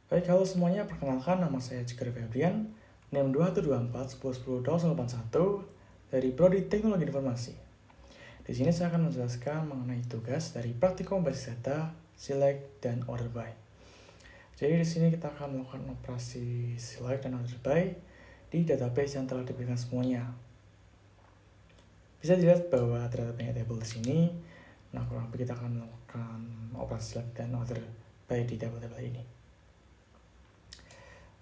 Baik, halo semuanya, perkenalkan nama saya Jigger Febrian, NIM 224 dari Prodi Teknologi Informasi. Di sini saya akan menjelaskan mengenai tugas dari praktikum basis data, select, dan order by. Jadi di sini kita akan melakukan operasi select dan order by di database yang telah diberikan semuanya. Bisa dilihat bahwa terdapat banyak tabel di sini. Nah, kurang lebih kita akan melakukan operasi select dan order by di tabel-tabel ini.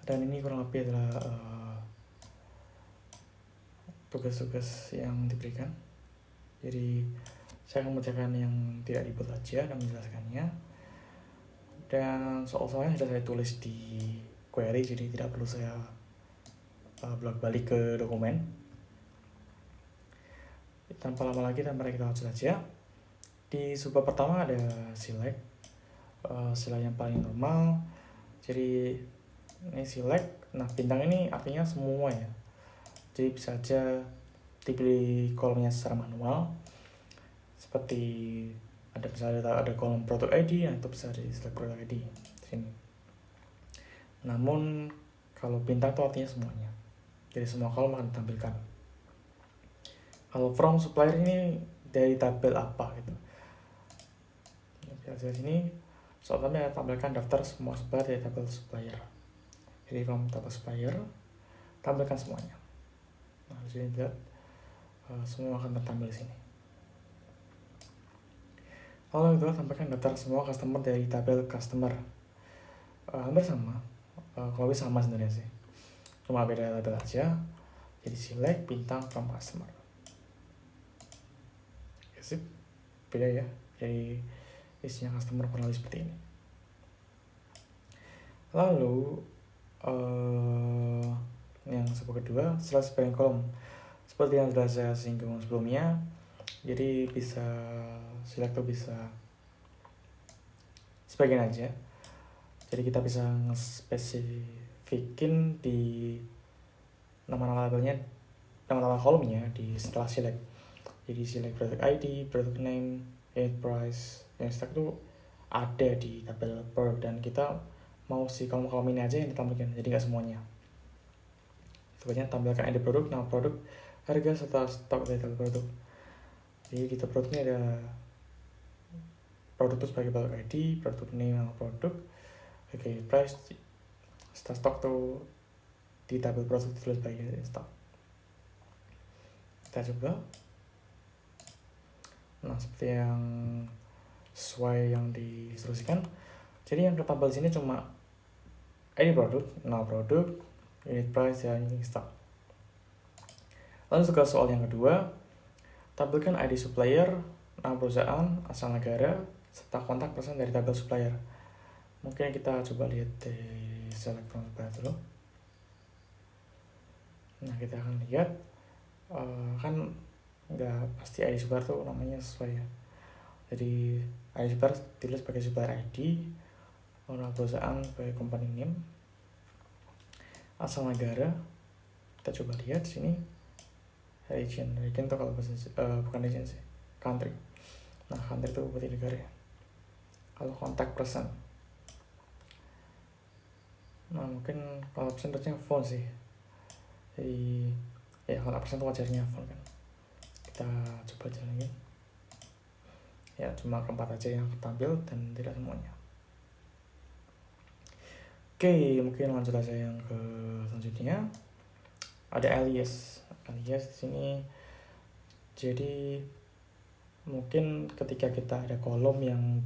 Dan ini kurang lebih adalah tugas-tugas yang diberikan. Jadi saya akan membacakan yang tidak ribet aja dan menjelaskannya. Dan soal-soalnya sudah saya tulis di query, jadi tidak perlu saya bolak-balik ke dokumen. Tanpa lama lagi, tanpa kita langsung saja. Di subbab pertama ada select, select yang paling normal. Jadi ini select. Nah, bintang ini artinya semua ya. Jadi bisa aja dipilih kolomnya secara manual. Seperti ada misalnya ada kolom product ID atau bisa di select product ID sini. Namun kalau bintang itu artinya semuanya. Jadi semua kolom akan ditampilkan. Kalau from supplier ini dari tabel apa gitu. Di sini soalnya tampilkan daftar semua supplier dari tabel supplier. Jadi from tabel supplier tampilkan semuanya. Nah, di sini lihat semua akan tertampil di sini. Lalu itu tampilkan daftar semua customer dari tabel customer. Hampir sama, kalau bisa sama sebenarnya sih. Cuma beda tabel aja. Jadi select bintang from customer. Ya sih, beda ya. Jadi isinya customer kurang lebih seperti ini. Lalu yang sebagai kedua, setelah sebagian kolom seperti yang sudah saya singgung sebelumnya. Jadi bisa select tuh bisa sebagian aja. Jadi kita bisa nge-spesifikin di nama-nama labelnya, nama-nama kolomnya di setelah select. Jadi select product ID, product name, unit price, yang stack itu ada di tabel produk, dan kita mau si kolom-kolom ini aja yang ditampilkan, jadi nggak semuanya. Sebenarnya tampilkan ID produk, nama produk, harga, serta stok dari tabel produk. Jadi di tabel produk ini ada produk itu sebagai produk ID, produk name, nama produk, harga, price, serta stok tuh di tabel produk ditulis sebagai stok. Kita coba. Nah, seperti yang sesuai yang diinstruksikan. Jadi yang ketampil sini cuma ID produk, nama produk, unit price, dan unit stock. Lalu juga soal yang kedua, tampilkan ID supplier, nama perusahaan, asal negara, serta kontak person dari tabel supplier. Mungkin kita coba lihat di select from supplier dulu. Nah, kita akan lihat kan nggak pasti ID supplier tuh namanya sesuai ya. Jadi ID supplier ditulis sebagai supplier ID, nama perusahaan sebagai company name, asal negara. Kita coba lihat sini region itu kalau bahasa bukan region sih, country. Nah, country itu berarti negara ya. Kalau contact person, nah mungkin kalau person berarti phone sih. Jadi ya kalau person itu wajarnya phone kan. Kita coba jalanin. Ya cuma keempat aja yang tampil dan tidak semuanya. Oke, mungkin lanjut aja yang ke selanjutnya. Ada alias di sini. Jadi mungkin ketika kita ada kolom yang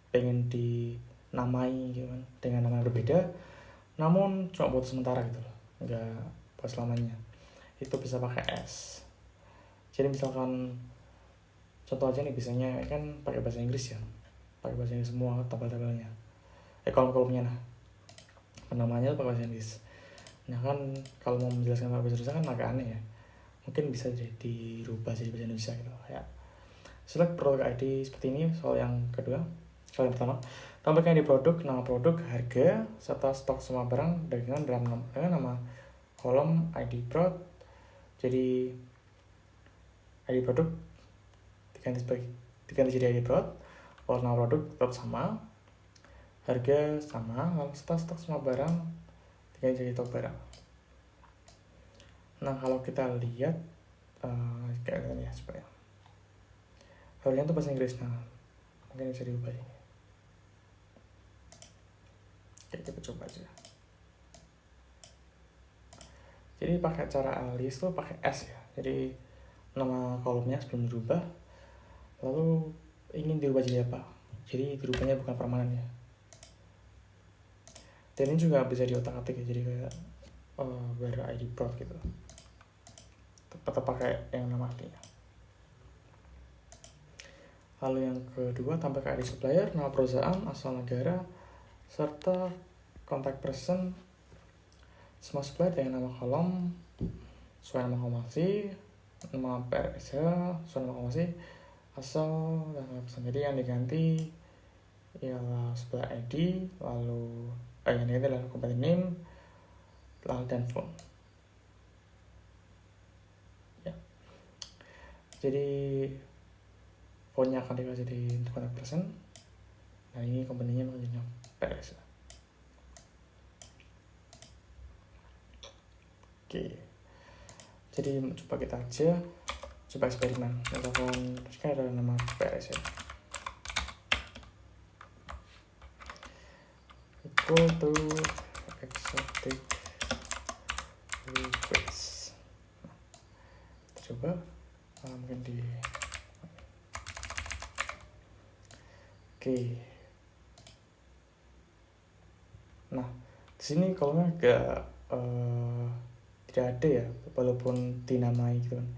pengen dinamai gitu kan, dengan nama yang berbeda, namun cuma buat sementara gitu loh, nggak buat selamanya, itu bisa pakai S. Jadi misalkan contoh aja nih, biasanya kan pakai bahasa Inggris ya, pakai bahasa Inggris semua tabel-tabelnya, kolom-kolomnya. Nah, namanya pakai bahasa Inggris. Nah kan kalau mau menjelaskan pakai bahasa Indonesia kan agak aneh ya. Mungkin bisa dirubah jadi bahasa Indonesia gitu ya. Select produk ID seperti ini. Soal yang kedua, soal yang pertama, tampilkan ID produk, nama produk, harga, serta stok semua barang dagangan dengan nama kolom ID produk. Jadi ID produk diganti jadi ID produk. Kalau nama produk tetap sama, harga sama, kalau setelah stok semua barang tinggal jadi stok barang. Nah kalau kita lihat kayak gini ya, supaya harian itu bahasa Inggris, nah mungkin bisa diubah ini. Oke, kita coba aja. Jadi pakai cara alias tuh pakai S ya. Jadi nama kolomnya sebelum dirubah, lalu ingin dirubah jadi apa. Jadi dirubahnya bukan permanen ya. Dan ini juga bisa diotak-atik ya. Jadi kayak bar ID prod gitu. Tetap pakai yang nama aslinya. Lalu yang kedua, tambahkan ID supplier, nama perusahaan, asal negara, serta contact person. Semua supplier dengan nama kolom sesuai nama komasi, nama PRS sesuai nama komasi, asal dan nama pesan. Jadi yang diganti ialah supplier ID, lalu yang diganti adalah company name, lalu dan phone. Ya. Jadi phone-nya akan dikasih di contact person. Nah ini company-nya menjadi PRS. Oke, jadi coba kita aja coba eksperimen. Misalkan jika ada nama PRS ya, equal to exotic request. Kita coba mungkin di oke. Nah di sini kolomnya agak tidak ada ya, walaupun dinamai gitu kan.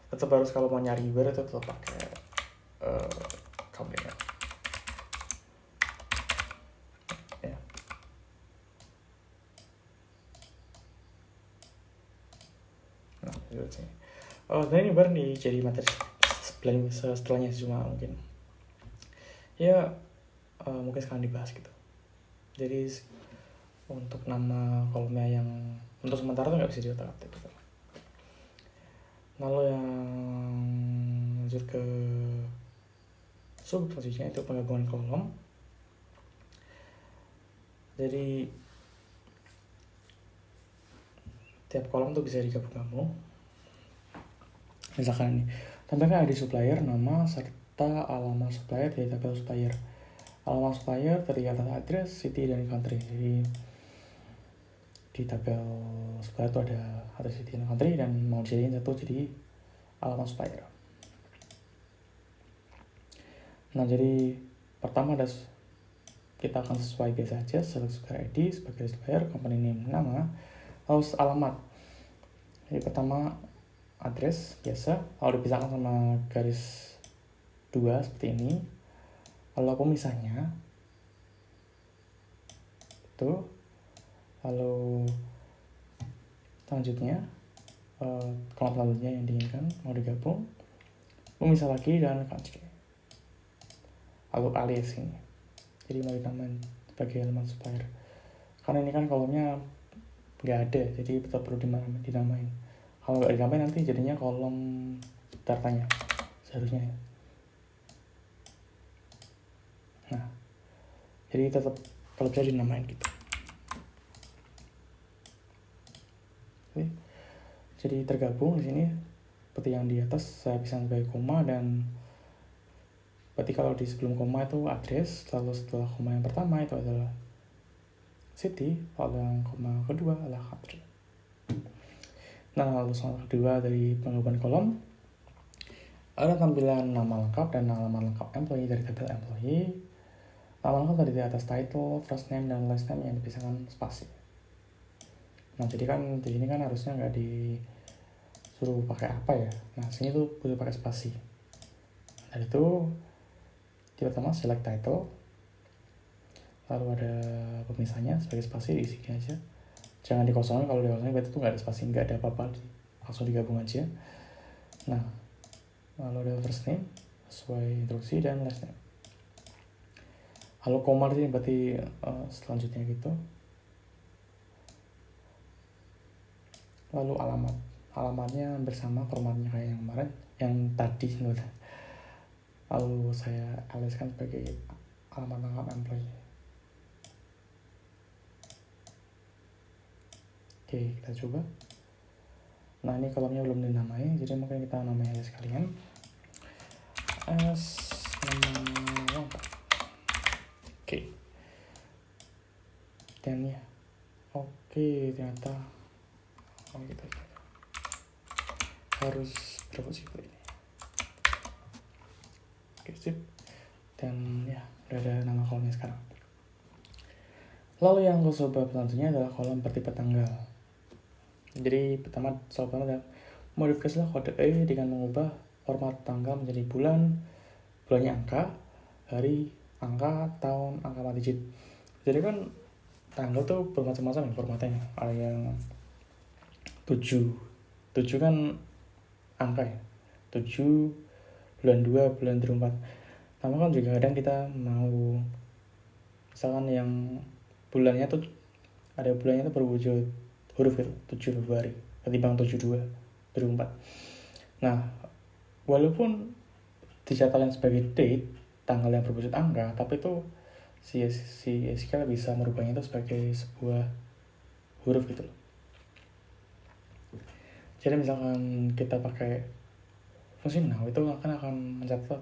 Tetap harus kalau mau nyari where itu tetap pakai company name. Ya. Nah itu sih. Sebenarnya ini baru nih jadi materi setelahnya cuma mungkin ya mungkin sekarang dibahas gitu. Jadi untuk nama kolomnya yang untuk sementara tuh nggak bisa diotak-atik gitu. Lalu yang lanjut ke sub selanjutnya itu penggabungan kolom. Jadi tiap kolom tuh bisa digabung-gabung. Misalkan ini, tambahkan ID supplier, nama serta alamat supplier dari tabel supplier. Alamat supplier terdiri atas address, city, dan country. Jadi di tabel supplier itu ada address, city, dan country, dan mau dijadiin satu jadi alamat supplier. Nah jadi pertama ada kita akan sesuai biasa aja, select supplier ID sebagai supplier, company name, nama, lalu alamat. Jadi pertama address biasa, lalu dipisahkan sama garis 2 seperti ini. Lalu pemisahnya itu, lalu selanjutnya kolom selanjutnya yang diinginkan mau digabung, pemisah lagi dan country. Lalu alias ini, jadi mau ditamain sebagai elemen supplier. Karena ini kan kolomnya nggak ada, jadi tetap perlu dinamain. Kalau nggak dinamain nanti jadinya kolom datanya seharusnya. Nah, jadi tetap kalau bisa dinamain gitu. Oke. Jadi tergabung di sini seperti yang di atas, saya bisa sebagai koma, dan berarti kalau di sebelum koma itu address, lalu setelah koma yang pertama itu adalah city, lalu yang koma kedua adalah country. Nah, lalu soal kedua dari penggabungan kolom, ada tampilan nama lengkap dan alamat lengkap employee dari tabel employee. Nama lengkap tadi di atas title, first name, dan last name yang dipisahkan spasi. Nah, jadi kan di sini kan harusnya nggak disuruh pakai apa ya. Nah, sini tuh butuh pakai spasi. Dari itu di pertama select title, lalu ada pemisahnya sebagai spasi, diisikan aja. Jangan dikosongin, kalau dikosongin berarti tuh nggak ada spasi, nggak ada apa-apa, langsung digabung aja. Nah, lalu ada first name sesuai instruksi dan last name. Lalu koma ini berarti selanjutnya gitu. Lalu alamatnya bersama formatnya kayak yang kemarin, yang tadi. Lalu saya aliaskan sebagai alamat lengkap employee. Oke, kita coba. Nah, ini kolomnya belum dinamai, jadi mungkin kita namai aja sekalian. S nama lengkap. Oke. Dan ya. Oke, ternyata gitu. Harus berapa sih ini? Oke, sip. Dan ya, udah ada nama kolomnya sekarang. Lalu yang aku coba selanjutnya adalah kolom bertipe tanggal. Jadi pertama soal adalah modifikasilah kode E dengan mengubah format tanggal menjadi bulannya angka, hari, angka, tahun, angka 4 digit. Jadi kan tanggal tuh bermacam-macam ya formatnya. Ada yang 7 kan angka ya. 7, bulan 2, bulan 4. Sama kan juga kadang kita mau misalkan yang bulannya tuh ada bulannya tuh berwujud huruf gitu, 7 Februari ketimbang 72 2004. Nah, walaupun dicatatkan sebagai date, tanggal yang berwujud angka, tapi itu si SQL bisa merubahnya itu sebagai sebuah huruf gitu. Jadi misalkan kita pakai fungsi now itu akan mencatat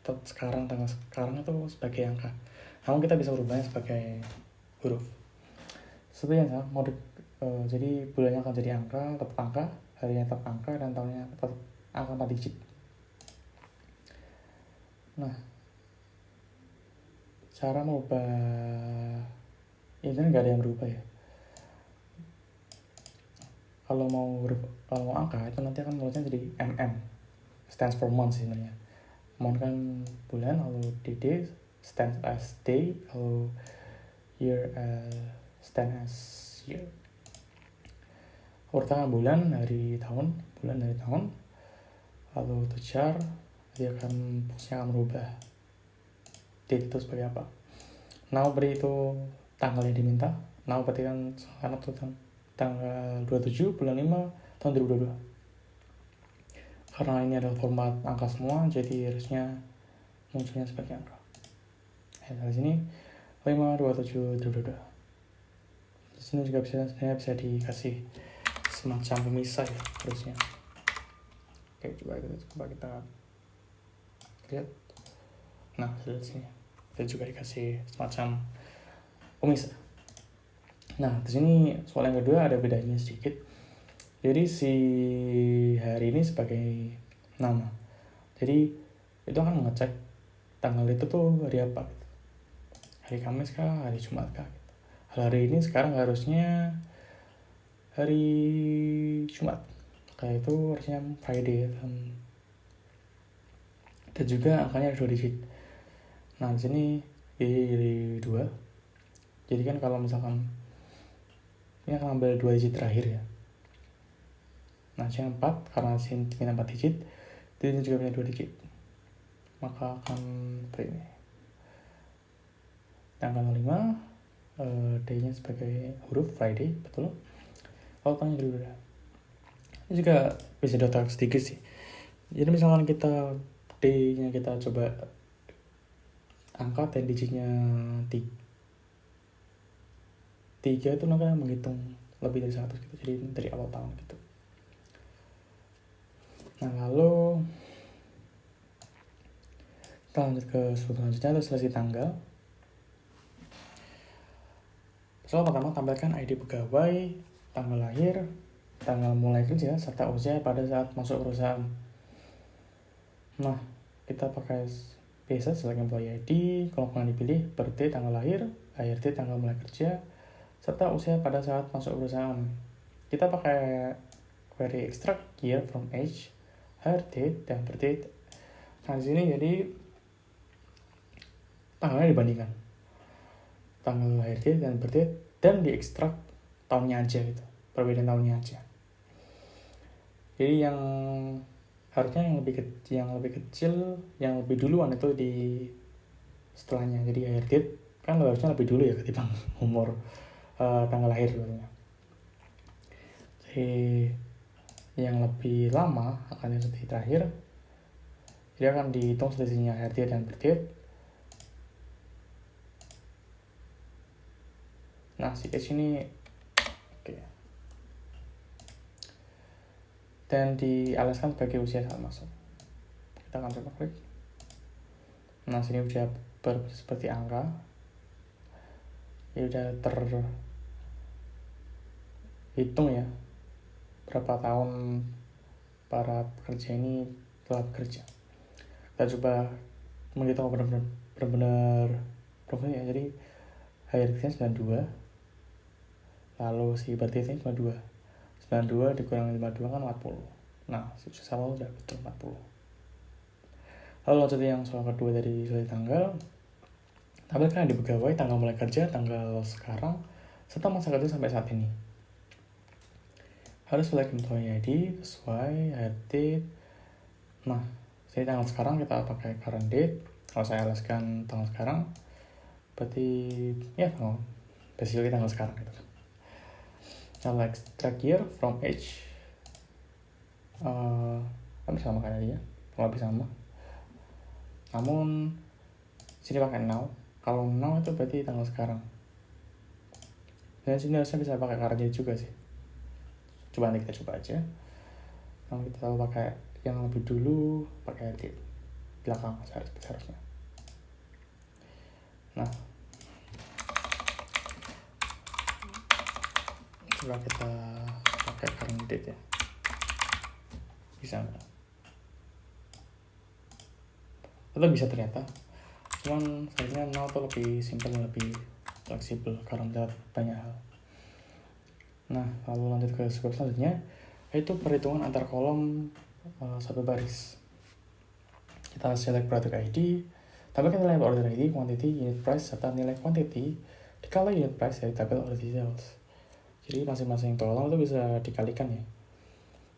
tanggal sekarang itu sebagai angka. Namun kita bisa merubahnya sebagai huruf. Seperti yang sama, jadi bulannya akan jadi angka, tetap angka, harinya tetap angka, dan tahunnya tetap angka 4 digit. Nah, cara mengubah ini nggak ada yang berubah ya. Kalau mau angka itu nanti akan mulutnya jadi stands for month sebenarnya. Month kan bulan, lalu DD stands as day, lalu year stands as year. Urutan bulan dari tahun, lalu to char dia akan merubah date itu sebagai apa. Now berarti itu tanggal yang diminta. Now berarti kan karena itu tanggal 27 bulan 5 tahun 2022. Karena ini adalah format angka semua, jadi harusnya munculnya sebagai angka. Dari sini 52722. Di sini juga sebenarnya bisa dikasih semacam pemisah ya harusnya. Oke, coba kita lihat. Nah, di sini kita juga dikasih semacam pemisah. Nah, di sini soal yang kedua ada bedanya sedikit. Jadi si hari ini sebagai nama. Jadi itu akan mengecek tanggal itu tuh hari apa. Hari Kamis kah, hari Jumat kah. Hari ini sekarang harusnya hari Jumat. Kayak itu harusnya Friday. Dan juga angkanya 2 digit. Nah, di sini jadi 2. Jadi kan kalau misalkan ini akan ambil 2 digit terakhir ya. Nah, yang 4 karena sini 4 digit, ini juga punya 2 digit. Maka akan seperti ini. Tanggal 5 D-nya sebagai huruf Friday, betul. Kalau tanya dulu ya. Ini juga bisa data sedikit sih. Jadi misalkan kita D-nya kita coba angkat dan digitnya 3 itu nanti menghitung lebih dari 100 gitu. Jadi dari awal tahun gitu. Nah, lalu kita lanjut ke selanjutnya atau seleksi tanggal. Soal pertama, tampilkan ID pegawai, tanggal lahir, tanggal mulai kerja, serta usia pada saat masuk perusahaan. Nah, kita pakai biasa sebagai employee ID, kalau yang dipilih birthday tanggal lahir, date tanggal mulai kerja, serta usia pada saat masuk perusahaan. Kita pakai query extract year from age, hire date, dan birthday. Nah, di sini jadi tanggalnya dibandingkan. Tanggal lahir date dan birthday, dan diekstrak tahunnya aja gitu. Perbedaan tahunnya aja. Jadi yang harusnya yang lebih kecil, yang lebih duluan itu di setelahnya. Jadi lahir date kan harusnya lebih dulu ya ketimbang umur tanggal lahir sebenarnya. Jadi yang lebih lama akan yang lebih terakhir. Jadi akan dihitung selisihnya lahir date dan birth date. Nah, si age ini oke. dan dialaskan sebagai usia saat masuk. Kita akan coba klik. Nah, sini udah seperti angka. Ya udah terhitung ya berapa tahun para pekerja ini telah bekerja. Kita coba menghitung benar-benar profilnya ya. Jadi hierarkinya 92, lalu si berarti 92 dikurangi 52 kan 40. Nah, sama udah betul 40. Lalu lanjut yang soal kedua dari soal tanggal. Tampilkan di pegawai tanggal mulai kerja, tanggal sekarang, serta masa kerja sampai saat ini. Harus select employee ID sesuai hire date. Nah, jadi tanggal sekarang kita pakai current date. Kalau saya alaskan tanggal sekarang, berarti ya basically tanggal sekarang gitu. Nah, extract year from age. Hampir sama kayak dia, lebih sama. Namun sini pakai now. Kalau now itu berarti tanggal sekarang. Dan sini harusnya bisa pakai current date juga sih. Coba nanti kita coba aja. Kalau kita tahu pakai yang lebih dulu, pakai date belakang seharusnya. Nah, coba kita pakai current date ya. Bisa nggak? Atau bisa ternyata. Cuman sebenarnya now tuh lebih simpel, lebih fleksibel karena bisa banyak hal. Nah, lalu lanjut ke scope selanjutnya, yaitu perhitungan antar kolom satu baris. Kita select product ID, tampilkan nilai order ID, quantity, unit price, serta nilai quantity dikali unit price dari tabel order details. Jadi masing-masing kolom itu bisa dikalikan ya.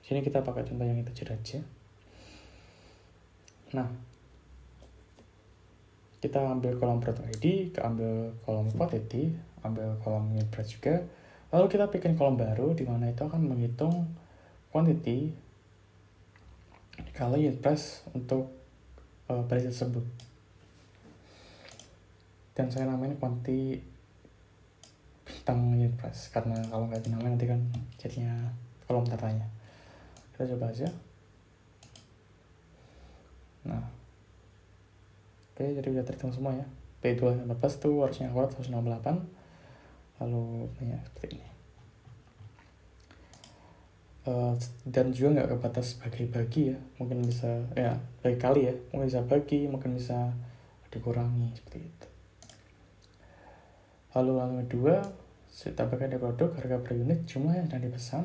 Sini kita pakai contoh yang integer aja. Nah, kita ambil kolom product ID, ambil kolom quantity, ambil kolom unit price juga. Lalu kita bikin kolom baru di mana itu akan menghitung quantity dikali unit price untuk baris tersebut. Dan saya namain quantity bintang unit price karena kalau nggak dinamain nanti kan jadinya kolom datanya. Kita coba aja. Nah, oke, jadi udah terhitung semua ya. P2 14 tuh harusnya akurat 168. Lalu ya seperti ini. Dan juga nggak kebatas bagi-bagi ya, mungkin bisa ya bagi kali ya, mungkin bisa bagi, mungkin bisa dikurangi seperti itu. Lalu yang kedua, kita pakai di produk harga per unit, jumlah yang sedang dipesan.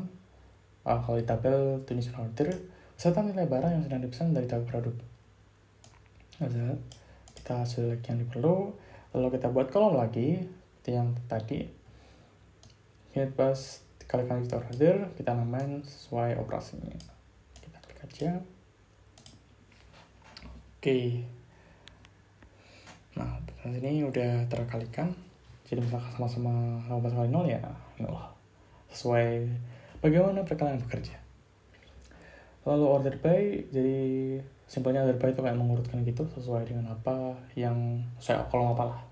Kalau di tabel tulisan order, serta nilai barang yang sedang dipesan dari tabel produk. Kita select yang diperlu, lalu kita buat kolom lagi seperti yang tadi. Unit price dikalikan with order, kita namain sesuai operasinya. Kita klik aja. Oke. Nah, di sini udah terkalikan. Jadi misalkan sama-sama 18 kali 0 ya 0. Sesuai bagaimana kalian bekerja. Lalu order by, jadi simpelnya order by itu kayak mengurutkan gitu sesuai dengan apa yang sesuai kolom apalah.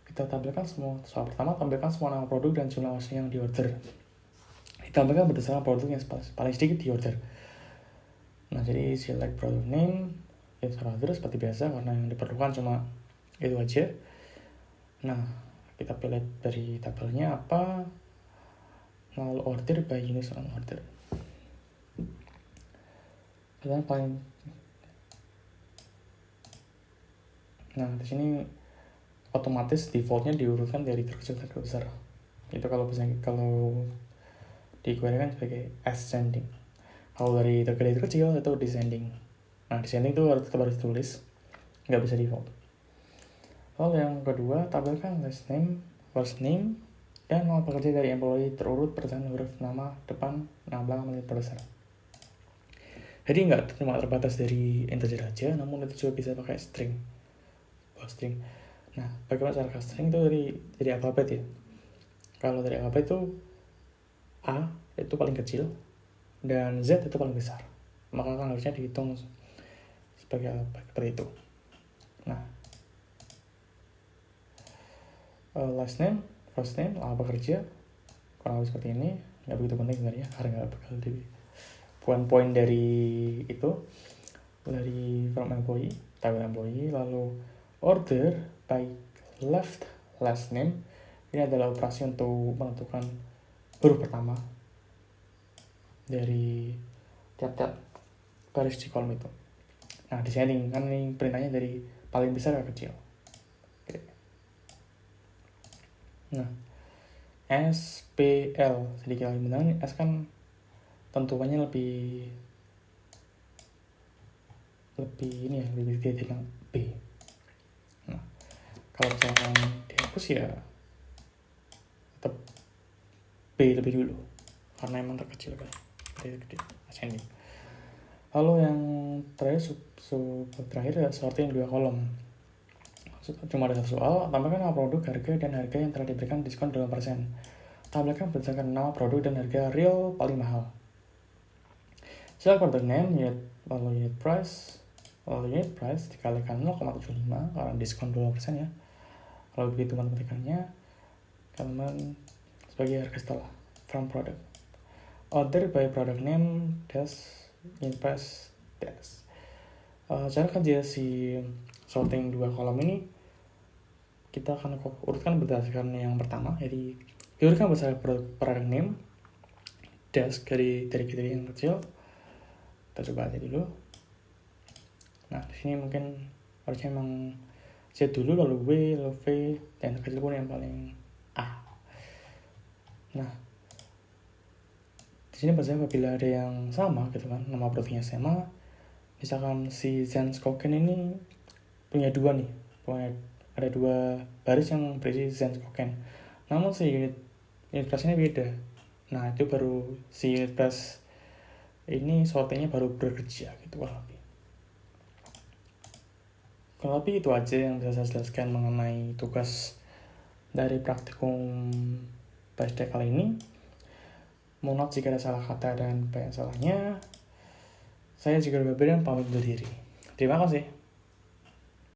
Kita tampilkan semua. Soal pertama, tampilkan semua nama produk dan jumlah hasil yang diorder. Ditampilkan berdasarkan produk yang paling sedikit diorder. Nah, jadi select product name, user order seperti biasa karena yang diperlukan cuma itu aja. Nah, kita pilih dari tabelnya apa, lalu order by unit on order. Dan paling, nah di sini otomatis defaultnya diurutkan dari terkecil ke besar. Itu kalau dikuarikan sebagai ascending. Kalau dari tergede terkecil itu descending. Nah, descending itu harus ditulis, nggak bisa default. Lalu yang kedua, tampilkan last name, first name, dan nama pekerja dari employee terurut berdasarkan huruf nama depan, nama belakang menjadi terbesar. Jadi nggak cuma terbatas dari integer aja, namun itu juga bisa pakai string. String. Nah, bagaimana cara string itu dari alfabet ya. Kalau dari alfabet itu A itu paling kecil dan Z itu paling besar. Maka kan harusnya dihitung sebagai seperti itu. Nah, last name, first name, nama pekerja kurang lebih seperti ini. Nggak begitu penting sebenarnya karena nggak bakal poin dari itu, dari from employee, type employee. Lalu order by left last name, ini adalah operasi untuk menentukan huruf pertama dari tiap-tiap baris di kolom itu. Nah, descending kan ini perintahnya dari paling besar ke kecil. Oke. Nah, SPL sedikit lagi benar, S kan tentuannya lebih ini ya, lebih detail yang B. Nah, kalau misalkan dihapus ya tetap B lebih dulu karena emang terkecil kan, gede ascending. Lalu yang terakhir sub terakhir adalah sorting 2 kolom. Cuma ada satu soal, tambahkan nama produk, harga, dan harga yang telah diberikan diskon 2%. Tabelkan berdasarkan nama produk dan harga real paling mahal. Select product name, lalu unit price dikalikan 0,75 karena diskon 20% ya. Kalau begitu matematikanya, kalian sebagai harga setelah from product. Order by product name dash unit price dash. Cara kerja si sorting 2 kolom ini kita akan urutkan berdasarkan yang pertama, jadi diurutkan berdasarkan product name dash dari yang kecil. Kita coba aja dulu. Nah, di sini mungkin harusnya emang Z dulu, lalu W, lalu V, dan kecil pun yang paling A. Nah, di sini biasanya apabila ada yang sama gitu kan, nama produknya sama, misalkan si Zenskoken ini punya 2 nih, ada 2 baris yang berisi Zenskoken, namun si unit price-nya beda. Nah, itu baru si unit price ini sortingnya baru bekerja gitu Kalau lebih itu aja yang bisa saya jelaskan mengenai tugas dari praktikum PSD kali ini. Mohon maaf jika ada salah kata dan banyak salahnya. Saya juga Berian pamit undur diri. Terima kasih.